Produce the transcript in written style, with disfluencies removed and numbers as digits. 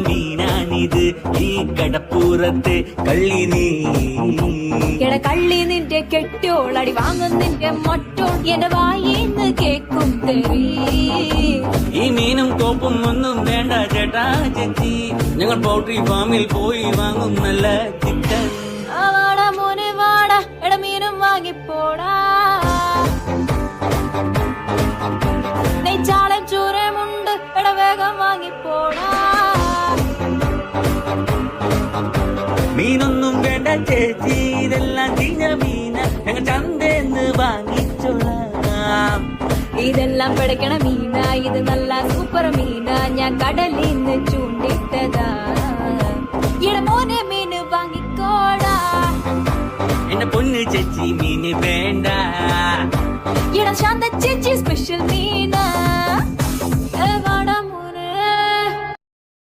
മീനാണിത് ഈ കടപ്പുറത്തെ കള്ളി നീ കള്ളി നിന്റെ കെട്ടോളടി വാങ്ങും നിന്റെ മൊട്ടോൾ എന്റെ വായിന്ന് കേക്കും തെറി ഈ മീനും കോപ്പും ഒന്നും വേണ്ട ചേട്ടാ ചേച്ചി ഞങ്ങൾ പൗൾട്രി ഫാമിൽ പോയി വാങ്ങും നല്ല ചിക്കൻ വാടാ മോനെ വാടാ എട മീനും വാങ്ങിപ്പോടാ നെയ്ച്ചാളം ചൂരമുണ്ട് എട വേഗം വാങ്ങിപ്പോടാ മീനൊന്നും വേണ്ട ചേച്ചി ഇതെല്ലാം ചീഞ്ഞ മീന ഞങ്ങൾ ചന്തേന്ന് വാങ്ങിച്ചോളാം ഇതെല്ലാം പിടയ്ക്കണ മീന ഇത് നല്ല സൂപ്പർ മീന ഞാൻ കടലിൽ നിന്ന് ചൂണ്ടിട്ടതാ എട മോനെ മീന് വാങ്ങിക്കോടാ എന്റെ പൊന്ന് ചേച്ചി മീന് വേണ്ട എട ശാന്ത ചേച്ചി സ്പെഷ്യൽ മീൻ